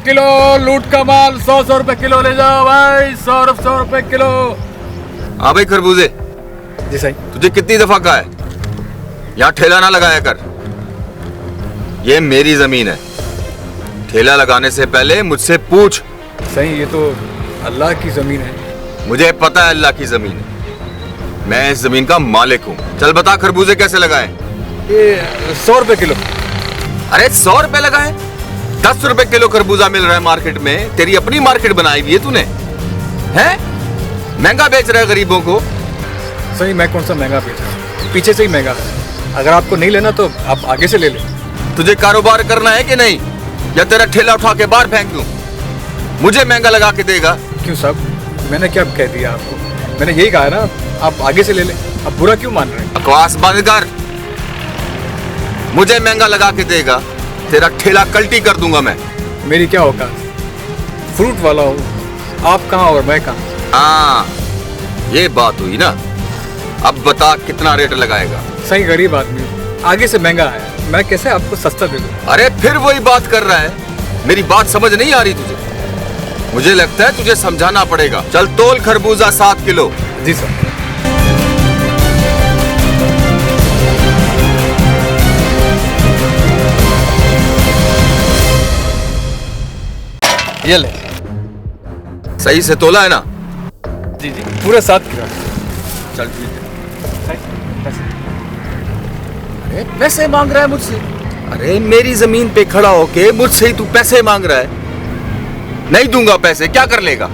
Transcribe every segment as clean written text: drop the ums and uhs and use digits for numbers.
Kilo लूट का माल, 100 रुपए किलो ले जाओ भाई, 100 रुपए किलो। हाँ भाई खरबूजे। जी सही। तुझे कितनी दफा कहा है यहाँ ठेला ना लगाया कर, ये मेरी जमीन है। ठेला लगाने से पहले मुझसे पूछ। सही, ये तो अल्लाह की जमीन है। मुझे पता है अल्लाह की जमीन है, मैं इस जमीन का मालिक हूँ। चल बता खरबूजे कैसे लगाए? ये 100 रुपए किलो। अरे 100 रुपए लगाए? 10 रुपए किलो खरबूजा मिल रहा है मार्केट में। तेरी अपनी मार्केट बनाई हुई है तूने, हैं? महंगा बेच रहा है गरीबों को। सही, मैं कौन सा महंगा बेच रहा हूँ, पीछे से ही महंगा है। अगर आपको नहीं लेना तो आप आगे से ले लें। तुझे कारोबार करना है कि नहीं, या तेरा ठेला उठा के बाहर फेंक दूं? मुझे महंगा लगा के देगा? क्यों साहब, मैंने क्या कह दिया आपको? मैंने यही कहा ना, आप आगे से ले लें। आप बुरा क्यों मान रहे हैं? बकवास बंद कर। मुझे महंगा लगा के देगा, तेरा ठेला कल्टी कर दूंगा मैं। मेरी क्या औकात, फ्रूट वाला हूँ, आप कहाँ और मैं कहाँ? हाँ, ये बात हुई ना। अब बता कितना रेट लगाएगा? सही, गरीब आदमी हूँ, आगे से महंगा है, मैं कैसे आपको सस्ता दे दूँ? अरे फिर वही बात कर रहा है। मेरी बात समझ नहीं आ रही तुझे? मुझे लगता है तुझे समझाना पड़ेगा। चल तोल खरबूजा 7 किलो। जी सर। ये ले। सही से तोला है ना? जी जी, पूरा 7 किलो। चल ठीक है। पैसे पैसे मांग रहा है मुझसे? अरे मेरी जमीन पे खड़ा होके मुझसे ही तू पैसे मांग रहा है? नहीं दूंगा पैसे, क्या कर लेगा?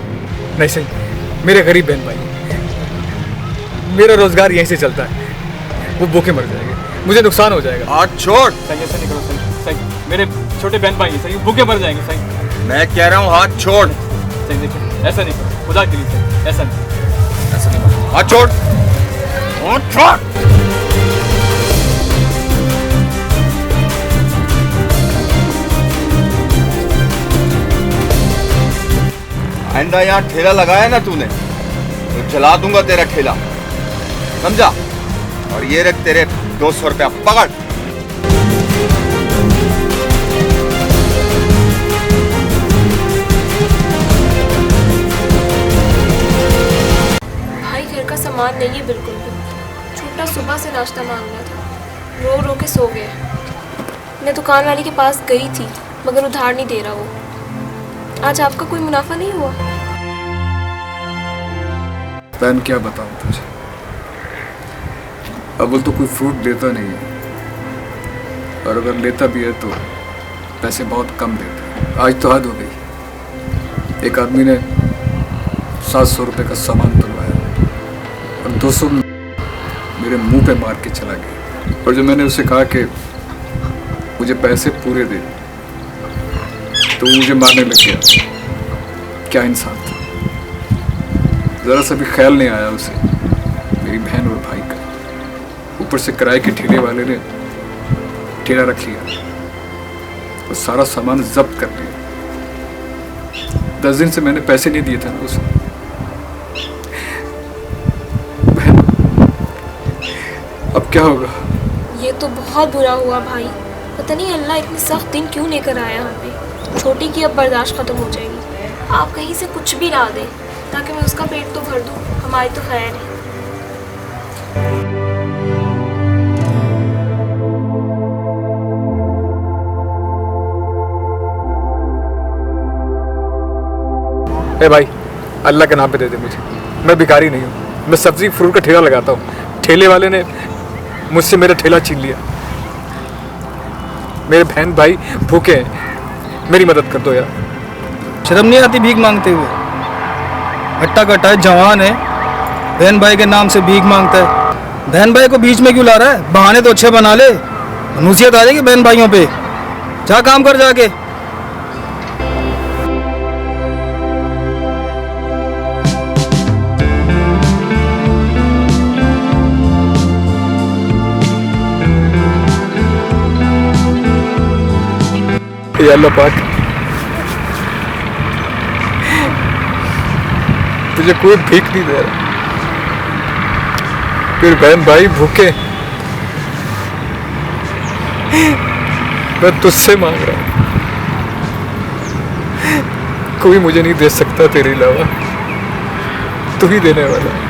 नहीं सही, मेरे गरीब बहन भाई, मेरा रोजगार यहीं से चलता है, वो भूखे मर जाएंगे, मुझे नुकसान हो जाएगा। हाथ छोड़। सही, ऐसा नहीं करो। सही सही, मेरे छोटे बहन भाई हैं, सही भूखे मर जाएंगे। सही, मैं कह रहा हूँ हाथ छोड़। सही देखिए, ऐसा नहीं करो, खुदा के लिए सही, ऐसा नहीं। ऐसा नहीं, हाथ छोड़। हाथ छोड़। आइंदा यहाँ ठेला लगाया ना तूने तो जला दूंगा तेरा ठेला, समझा? और ये रख तेरे 200 रुपया, पकड़। भाई घर का सामान नहीं है बिल्कुल भी। छोटा सुबह से नाश्ता मांग रहा था, रो रो के सो गया। मैं दुकान वाले के पास गई थी मगर उधार नहीं दे रहा वो। आज आपका कोई मुनाफा नहीं हुआ? बहन क्या बताऊं तुझे, अव्वल तो कोई फ्रूट देता नहीं है, और अगर लेता भी है तो पैसे बहुत कम देता है। आज तो हद हो गई। एक आदमी ने 700 रुपये का सामान तुलवाया और 200 मेरे मुंह पे मार के चला गया। और जब मैंने उससे कहा कि मुझे पैसे पूरे दे, तो वो मुझे मारने लग गया। क्या इंसान था, जरा सा भी ख्याल नहीं आया उसे मेरी बहन और भाई का। ऊपर से किराए के ठेले वाले ने ठेला रख लिया और सारा सामान जब्त कर लिया। 10 दिन से मैंने पैसे नहीं दिए थे ना उसे। बहन, अब क्या होगा? ये तो बहुत बुरा हुआ भाई। पता नहीं अल्लाह इतने सख्त दिन क्यों लेकर आया हम पे। छोटी की अब बर्दाश्त खत्म हो जाएगी। आप कहीं से कुछ भी ला दें ताकि मैं उसका पेट तो भर दूं, हमारी तो खैर है। ए भाई, अल्लाह के नाम पे दे दे मुझे, मैं भिखारी नहीं हूँ। मैं सब्जी फ्रूट का ठेला लगाता हूँ, ठेले वाले ने मुझसे मेरा ठेला छीन लिया। मेरे बहन भाई भूखे हैं, मेरी मदद कर दो यार। शर्म नहीं आती भीख मांगते हुए? हट्टा कट्टा है, जवान है, बहन भाई के नाम से भीख मांगता है। बहन भाई को बीच में क्यों ला रहा है? बहाने तो अच्छे बना ले, नसीहत आ जाएगी बहन भाइयों पे। जा काम कर जाके। या अल्लाह पाक, तुझे कोई भीख नहीं दे रहा, फिर बहन भाई भूखे, मैं तुझसे मांग रहा हूं। कोई मुझे नहीं दे सकता तेरे अलावा, तू ही देने वाला है।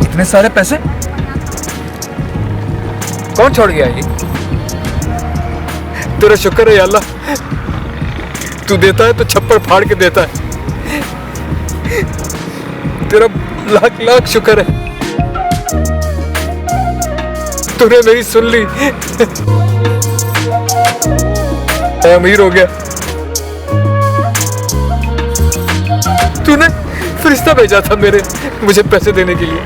इतने सारे पैसे कौन छोड़ गया ये? तेरा शुक्र है या अल्लाह, तू देता है तो छप्पड़ फाड़ के देता है। तेरा लाख लाख शुक्र है, तूने मेरी सुन ली। मैं अमीर हो गया, तूने फरिश्ता भेजा था मुझे पैसे देने के लिए।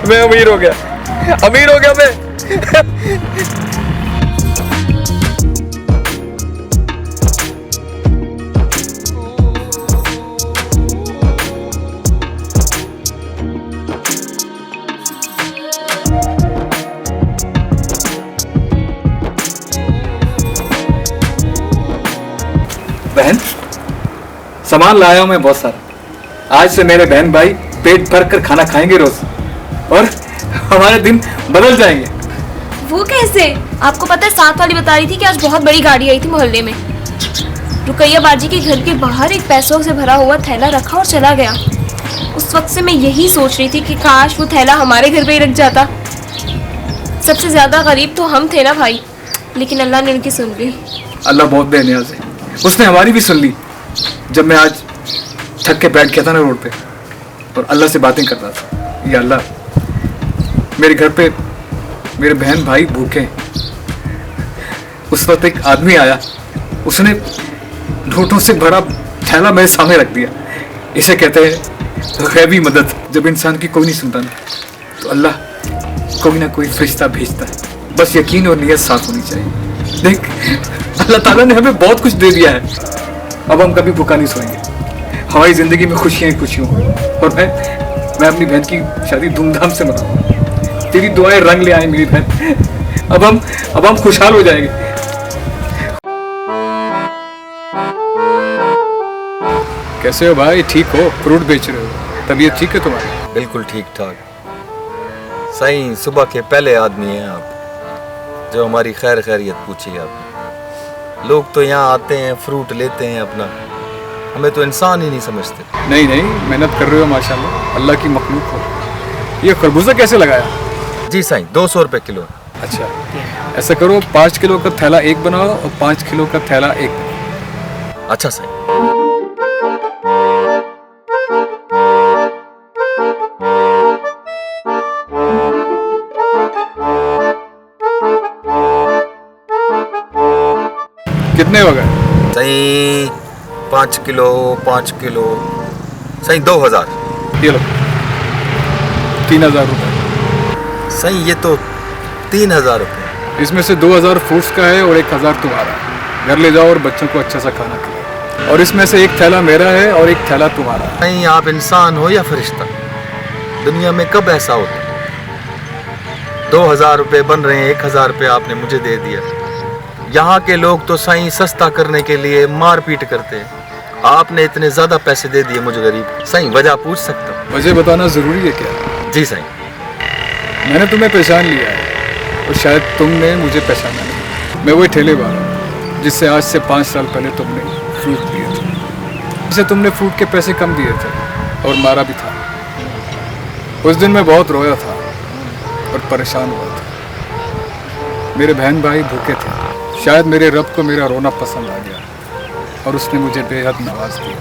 मैं अमीर हो गया, अमीर हो गया मैं। बहन, सामान लाया हूं मैं बहुत सारा। आज से मेरे बहन भाई पेट भर कर खाना खाएंगे रोज, और हमारे दिन बदल जाएंगे। वो कैसे? आपको पता है, साथ वाली बता रही थी कि आज बहुत बड़ी गाड़ी आई थी मोहल्ले में। रुकैया बाजी के घर के बाहर एक पैसों से भरा हुआ थैला रखा और चला गया। उस वक्त से मैं यही सोच रही थी कि काश वो थैला हमारे घर पे ही रख जाता। सबसे ज्यादा गरीब तो हम थे ना भाई, लेकिन अल्लाह ने उनकी सुन ली। अल्लाह बहुत बेनियाज़ है, उसने हमारी भी सुन ली। जब मैं आज थक के बैठ गया था ना रोड पे और अल्लाह से बातें कर रहा था, या अल्लाह, मेरे घर पे मेरे बहन भाई भूखे हैं। उस वक्त एक आदमी आया, उसने नोटों से भरा थैला मेरे सामने रख दिया। इसे कहते हैं गैबी मदद। जब इंसान की कोई नहीं सुनता ना, तो अल्लाह कोई ना कोई फरिश्ता भेजता है। बस यकीन और नियत साफ होनी चाहिए। देख, अल्लाह ताला ने हमें बहुत कुछ दे दिया है, अब हम कभी भूखा नहीं सोएंगे। हमारी जिंदगी में खुशियां ही खुशियां हों, और मैं अपनी बहन की शादी धूमधाम से मनाऊंगा। तेरी दुआएं रंग ले आए मेरी बहन। अब हम खुशहाल हो जाएंगे। कैसे हो भाई? ठीक हो? फ्रूट बेच रहे हो? तबीयत ठीक है तुम्हारी? बिल्कुल ठीक ठाक। सही सुबह के पहले आदमी हैं आप जो हमारी खैर खैरियत पूछी आपने। लोग तो यहाँ आते हैं, फ्रूट लेते हैं अपना, हमें तो इंसान ही नहीं समझते। नहीं, मेहनत कर रहे हो माशाल्लाह, अल्लाह की मखलूक हो। ये खरबूजा कैसे लगाया? जी साईं, 200 रुपये किलो। अच्छा, ऐसा करो 5 किलो का थैला एक बनाओ और 5 किलो का थैला एक। अच्छा साईं। कितने हो गए? सही 5 किलो सही 2000। ये लो 3000 रुपये। सही ये तो 3000 रुपये। इसमें से 2000 फ्रूट्स का है और 1000 तुम्हारा। घर ले जाओ और बच्चों को अच्छा सा खाना खिलाओ। और इसमें से एक थैला मेरा है और एक थैला तुम्हारा। नहीं, आप इंसान हो या फरिश्ता? दुनिया में कब ऐसा होता? 2000 रुपये बन रहे हैं, 1000 रुपये आपने मुझे दे दिया। यहाँ के लोग तो साईं सस्ता करने के लिए मारपीट करते हैं, आपने इतने ज्यादा पैसे दे दिए मुझे गरीब। साईं वजह पूछ सकता हूँ? वजह बताना जरूरी है क्या? जी साईं। मैंने तुम्हें पहचान लिया है और शायद तुमने मुझे पहचाना नहीं। मैं वही ठेले वाला हूँ जिससे आज से 5 साल पहले तुमने फ्रूट लिए थे, जिसे तुमने फ्रूट के पैसे कम दिए थे और मारा भी था। उस दिन मैं बहुत रोया था और परेशान हुआ था। मेरे बहन भाई भूखे थे। शायद मेरे रब को मेरा रोना पसंद आ गया और उसने मुझे बेहद नवाज दिया।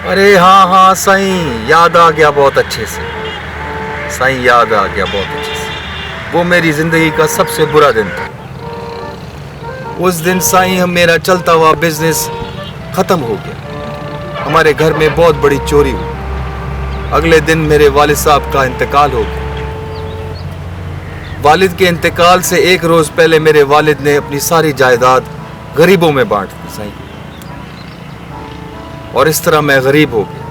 अरे हाँ हाँ साईं, याद आ गया बहुत अच्छे से। साईं याद आ गया बहुत अच्छे से। वो मेरी जिंदगी का सबसे बुरा दिन था। उस दिन साईं मेरा चलता हुआ बिजनेस खत्म हो गया। हमारे घर में बहुत बड़ी चोरी हुई। अगले दिन मेरे वालिद साहब का इंतकाल हो गया। वालिद के इंतकाल से एक रोज पहले मेरे वालिद ने अपनी सारी जायदाद गरीबों में बांट दी साईं, और इस तरह मैं गरीब हो गया।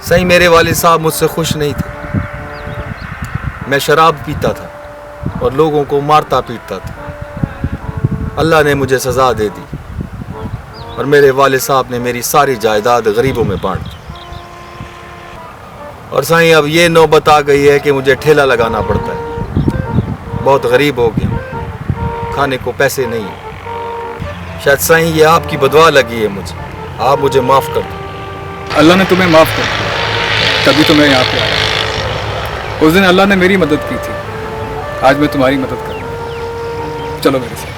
साईं मेरे वालिद साहब मुझसे खुश नहीं थे। मैं शराब पीता था और लोगों को मारता पीटता था। अल्लाह ने मुझे सजा दे दी और मेरे वालिद साहब ने मेरी सारी जायदाद गरीबों में बांट दी। और साईं अब ये नौबत आ गई है कि मुझे ठेला लगाना पड़ता है। बहुत गरीब हो गया, खाने को पैसे नहीं है। शायद साईं ये आपकी बदवा लगी है मुझे, आप मुझे माफ़ कर दो। अल्लाह ने तुम्हें माफ़ कर दिया, तभी तो मैं यहाँ पे आया। उस दिन अल्लाह ने मेरी मदद की थी, आज मैं तुम्हारी मदद कर रहा हूँ। चलो मेरे साथ।